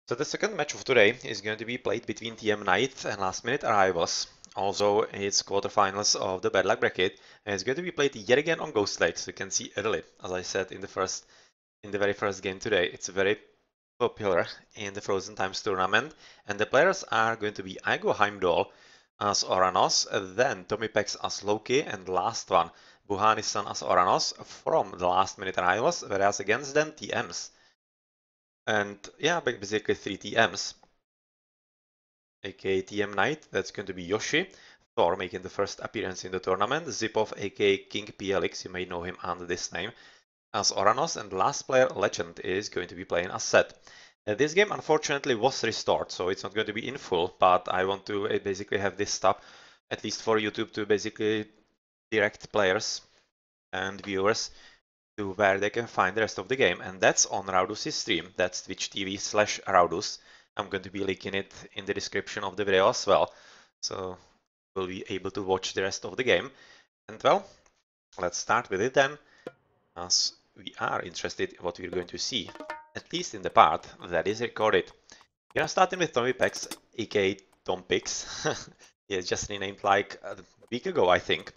So the second match of today is going to be played between TM Knight and last minute arrivals. Also, it's quarterfinals of the Bad Luck bracket, and it's going to be played yet again on Ghost Lake. So you can see early, as I said in the very first game today, it's very popular in the Frozen Times tournament, and the players are going to be Aigo Heimdall as Oranos, then Tommy Pex as Loki, and the last one, Buhani-san as Oranos from the last minute arrivals, whereas against them TMs. And yeah, basically 3 TMs, aka TM Knight, that's going to be Yoshi, Thor making the first appearance in the tournament, Zipov aka King PLX, you may know him under this name, as Oranos, and the last player, Legend, is going to be playing as Seth. This game unfortunately was restored, so it's not going to be in full, but I want to basically have this stop, at least for YouTube, to basically direct players and viewers to where they can find the rest of the game, and that's on Raudus' stream. That's Twitch TV/Raudus. I'm going to be linking it in the description of the video as well, so you'll be able to watch the rest of the game. And well, let's start with it then, as we are interested in what we're going to see, at least in the part that is recorded. We're starting with Tommy Pex, aka Tom Pix. He just renamed like a week ago, I think.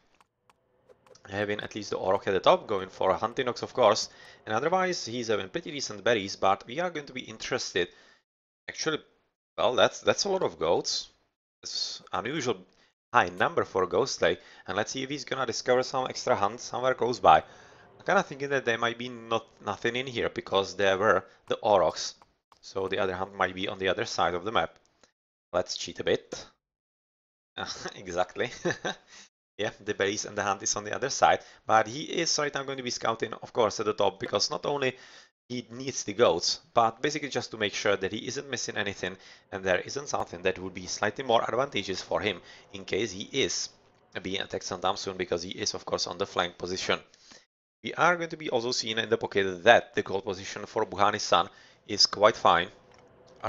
Having at least the Orok at the top, going for a Huntinox of course, and otherwise he's having pretty decent berries, but we are going to be interested. Actually, well, that's a lot of goats. It's unusual high number for a Ghost Lake, and let's see if he's gonna discover some extra hunts somewhere close by. I'm kinda thinking that there might be nothing in here because there were the Oroks, so the other hunt might be on the other side of the map. Let's cheat a bit. Exactly. Yeah, the base and the hunt is on the other side, but he is right now going to be scouting, of course, at the top, because not only he needs the goats, but basically just to make sure that he isn't missing anything and there isn't something that would be slightly more advantageous for him in case he is being attacked sometime soon, because he is, of course, on the flank position. We are going to be also seeing in the pocket that the gold position for Buhani-san is quite fine,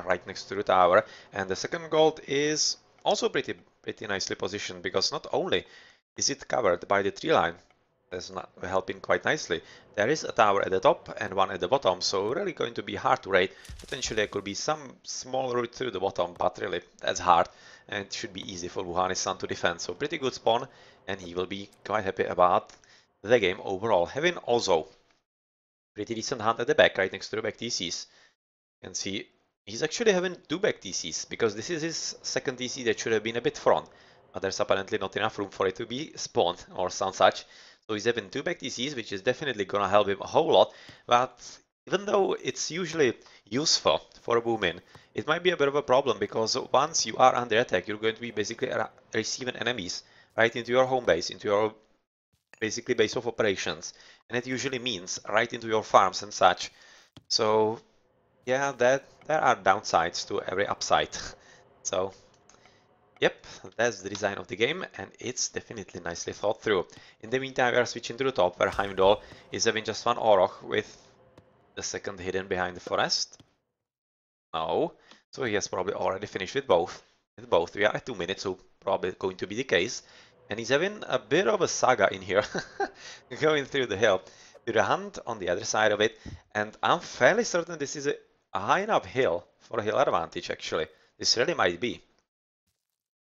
right next to the tower, and the second gold is also pretty nicely positioned, because not only is it covered by the tree line, that's not helping quite nicely. There is a tower at the top and one at the bottom, so really going to be hard to raid. Potentially there could be some small route through the bottom, but really that's hard, and it should be easy for Buhani-san to defend. So pretty good spawn, and he will be quite happy about the game overall. Having also pretty decent hunt at the back, right next to the back TCs. You can see he's actually having two back TCs, because this is his second TC that should have been a bit front, but there's apparently not enough room for it to be spawned or some such. So he's having two back TCs, which is definitely gonna help him a whole lot, but even though it's usually useful for a boom-in, it might be a bit of a problem, because once you are under attack, you're going to be basically receiving enemies right into your home base, into your basically base of operations, and it usually means right into your farms and such. So yeah, there are downsides to every upside. So yep, that's the design of the game, and it's definitely nicely thought through. In the meantime, we are switching to the top, where Heimdall is having just one Orok with the second hidden behind the forest. No, so he has probably already finished with both. We are at 2 minutes, so probably going to be the case. And he's having a bit of a saga in here, going through the hill to the hunt on the other side of it. And I'm fairly certain this is a high enough hill for a hill advantage, actually. This really might be.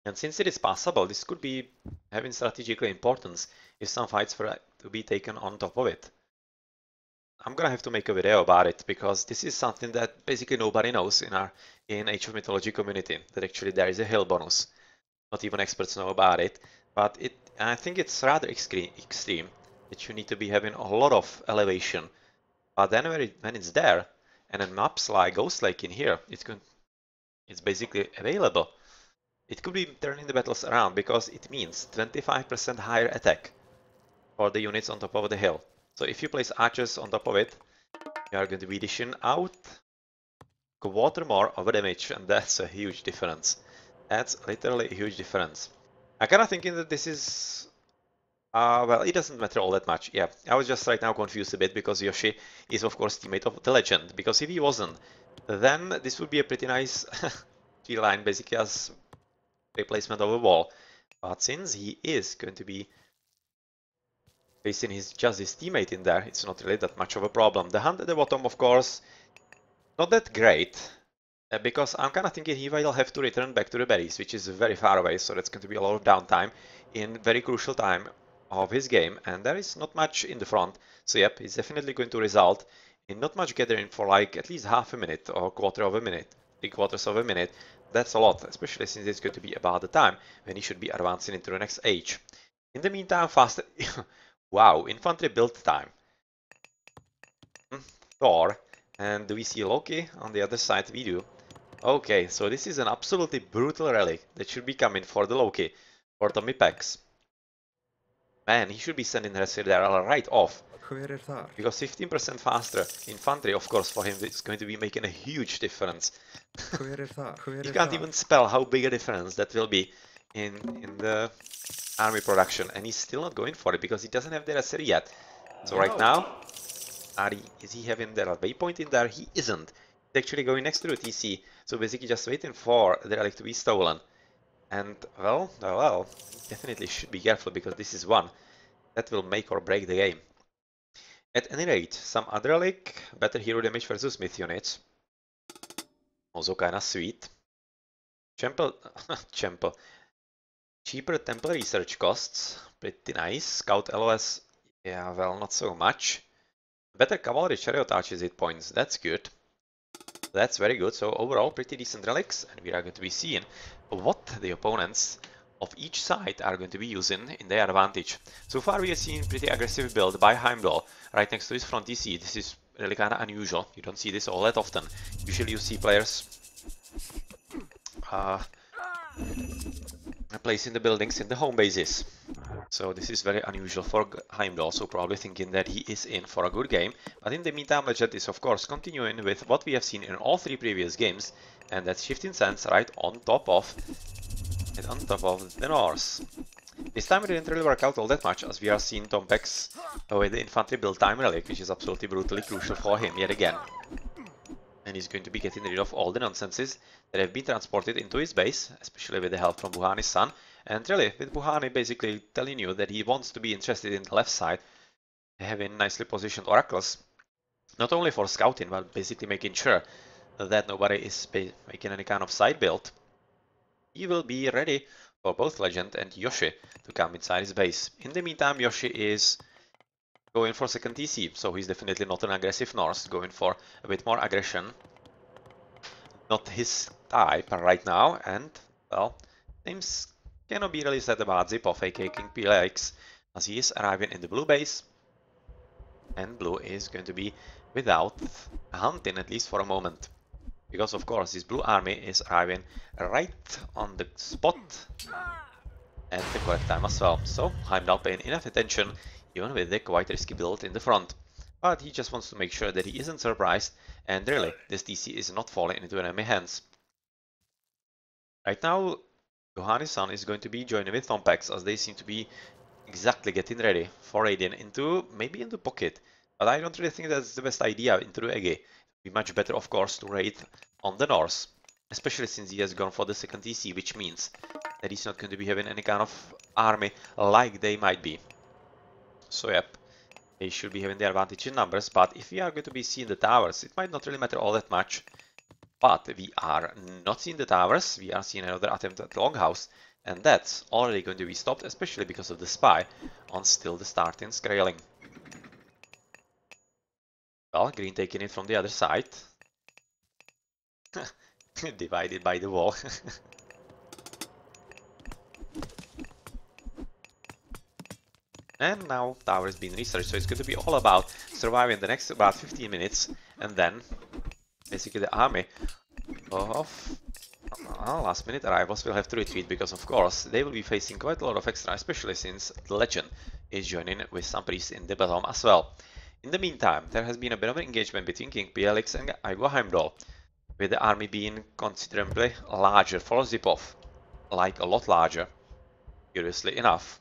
And since it is possible, this could be having strategical importance if some fights were to be taken on top of it. I'm gonna have to make a video about it, because this is something that basically nobody knows in Age of Mythology community, that actually there is a hill bonus. Not even experts know about it, but I think it's rather extreme that you need to be having a lot of elevation. But then when it's there, and in maps like Ghost Lake in here, it's basically available. It could be turning the battles around, because it means 25% higher attack for the units on top of the hill. So if you place archers on top of it, you are going to be dishing out a quarter more of a damage, and that's a huge difference. That's literally a huge difference. I'm kind of thinking that this is... well, it doesn't matter all that much. Yeah, I was just right now confused a bit, because Yoshi is of course teammate of the Legend, because if he wasn't, then this would be a pretty nice G-line, basically as replacement of a wall. But since he is going to be facing just his teammate in there, it's not really that much of a problem. The hunt at the bottom, of course, not that great, because I'm kind of thinking he will have to return back to the berries, which is very far away, so that's going to be a lot of downtime in very crucial time of his game, and there is not much in the front, so yep, it's definitely going to result in not much gathering for like at least half a minute or quarter of a minute, 3/4 of a minute. That's a lot, especially since it's going to be about the time when he should be advancing into the next age. In the meantime, fast... wow, infantry build time. Thor, and we see Loki on the other side we do. Okay, so this is an absolutely brutal relic that should be coming for the Loki, for Tommy Pex. Man, he should be sending Resir there right off. Because 15% faster infantry, of course, for him is going to be making a huge difference. You can't even spell how big a difference that will be in the army production, and he's still not going for it because he doesn't have the Resir yet. So right now, is he having the waypoint in there? He isn't. He's actually going next to the TC, so basically just waiting for the relic to be stolen. And well, definitely should be careful because this is one that will make or break the game. At any rate, some other relic, better hero damage versus myth units. Also kinda sweet. Chample. Cheaper temple research costs, pretty nice. Scout LOS, yeah, well, not so much. Better cavalry chariot arches 8 points, that's good. That's very good, so overall pretty decent relics, and we are going to be seeing what the opponents of each side are going to be using in their advantage. So far we have seen pretty aggressive build by Heimdall right next to his front DC. This is really kind of unusual, you don't see this all that often. Usually you see players placing the buildings in the home bases. So this is very unusual for Heimdall, so probably thinking that he is in for a good game. But in the meantime, Legend is of course continuing with what we have seen in all 3 previous games, and that's shifting sands right on top of the Norse. This time it didn't really work out all that much, as we are seeing Tom Pex with the infantry build time relic, which is absolutely brutally crucial for him yet again. And he's going to be getting rid of all the nonsenses that have been transported into his base, especially with the help from Buhani's son. And really, with Buhani basically telling you that he wants to be interested in the left side, having nicely positioned oracles, not only for scouting, but basically making sure that nobody is making any kind of side build. He will be ready for both Legend and Yoshi to come inside his base. In the meantime, Yoshi is going for second TC, so he's definitely not an aggressive Norse, going for a bit more aggression. Not his type right now, and well, things cannot be really said about Zipov, aka King PLX, as he is arriving in the blue base, and blue is going to be without hunting, at least for a moment. Because of course this blue army is arriving right on the spot at the correct time as well. So I'm now paying enough attention, even with the quite risky build in the front. But he just wants to make sure that he isn't surprised, and really, this DC is not falling into enemy hands. Right now, Johannes' son is going to be joining with Tompex, as they seem to be exactly getting ready for raiding into, maybe into pocket. But I don't really think that's the best idea into the Ege. It would be much better, of course, to raid on the north, especially since he has gone for the second TC, which means that he's not going to be having any kind of army like they might be. So yep, they should be having the advantage in numbers, but if we are going to be seeing the towers, it might not really matter all that much. But we are not seeing the towers, we are seeing another attempt at Longhouse, and that's already going to be stopped, especially because of the spy on still the starting scaling. Well, green taking it from the other side. Divided by the wall. And now tower is being researched, so it's going to be all about surviving the next about 15 minutes, and then basically the army of last minute arrivals will have to retreat, because of course they will be facing quite a lot of extra, especially since the Legend is joining with some priests in the bottom as well. In the meantime, there has been a bit of an engagement between King PLX and Aigo Heimdall, with the army being considerably larger for Zipov, like a lot larger, curiously enough.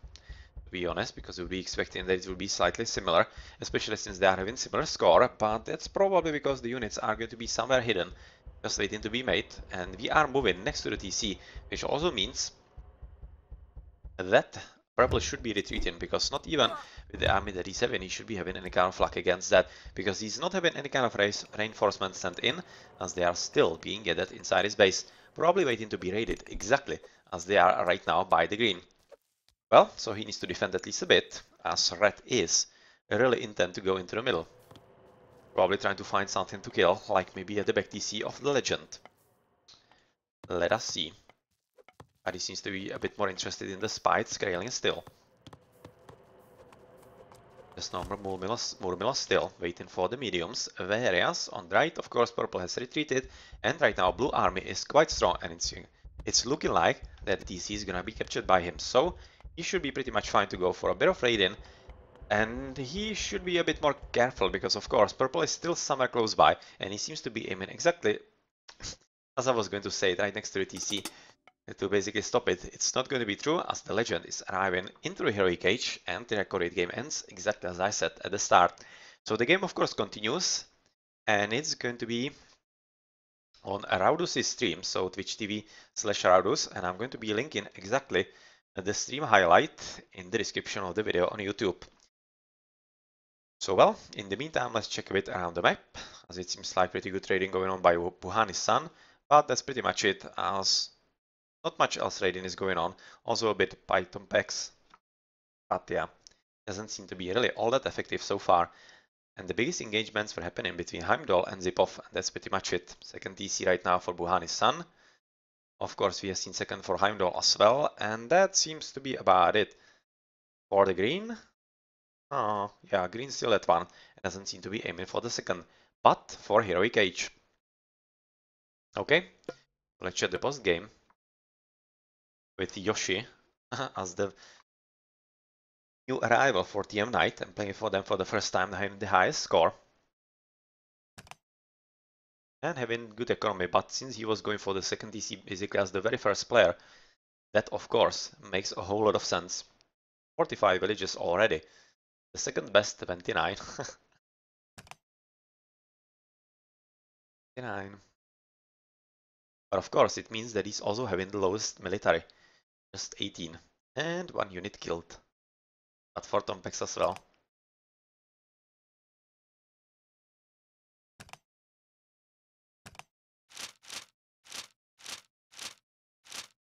To be honest, because we'll be expecting that it will be slightly similar, especially since they are having similar score, but that's probably because the units are going to be somewhere hidden, just waiting to be made, and we are moving next to the TC, which also means that Purple should be retreating, because not even with the army that he's having, he should be having any kind of luck against that, because he's not having any kind of reinforcement sent in, as they are still being gathered inside his base, probably waiting to be raided, exactly as they are right now by the green. Well, so he needs to defend at least a bit, as red is really intent to go into the middle. Probably trying to find something to kill, like maybe at the back TC of the legend. Let us see. But he seems to be a bit more interested in the spite scaling still. Just normal Murmillos still, waiting for the mediums. Whereas on the right, of course, purple has retreated, and right now blue army is quite strong, and it's looking like that the TC is gonna be captured by him. So he should be pretty much fine to go for a bit of raiding, and he should be a bit more careful because, of course, purple is still somewhere close by, and he seems to be aiming exactly as I was going to say, right next to the TC. To basically stop it. It's not going to be true, as the legend is arriving into the heroic age and the recorded game ends exactly as I said at the start. So the game of course continues, and it's going to be on Raudus' stream, so Twitch TV/Raudus, and I'm going to be linking exactly the stream highlight in the description of the video on YouTube. So well, in the meantime, let's check a bit around the map, as it seems like pretty good trading going on by Buhani's son, but that's pretty much it, as not much else raiding is going on. Also a bit Python packs, but yeah, doesn't seem to be really all that effective so far. And the biggest engagements were happening between Heimdall and Zipov, and that's pretty much it. Second TC right now for Buhani's son. Of course, we have seen second for Heimdall as well, and that seems to be about it. For the green, oh yeah, green still at one, and doesn't seem to be aiming for the second, but for Heroic Age. Okay, let's check the post game with Yoshi as the new arrival for TM Knight and playing for them for the first time, having the highest score and having good economy. But since he was going for the second DC basically as the very first player, that of course makes a whole lot of sense. 45 villages already, the second best 29. 29. But of course it means that he's also having the lowest military, just 18, and 1 unit killed, but for Tompex as well.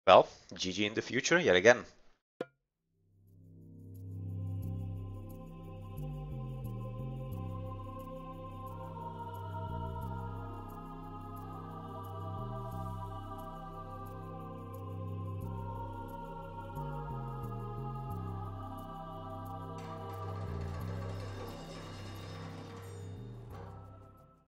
Well, GG in the future yet again.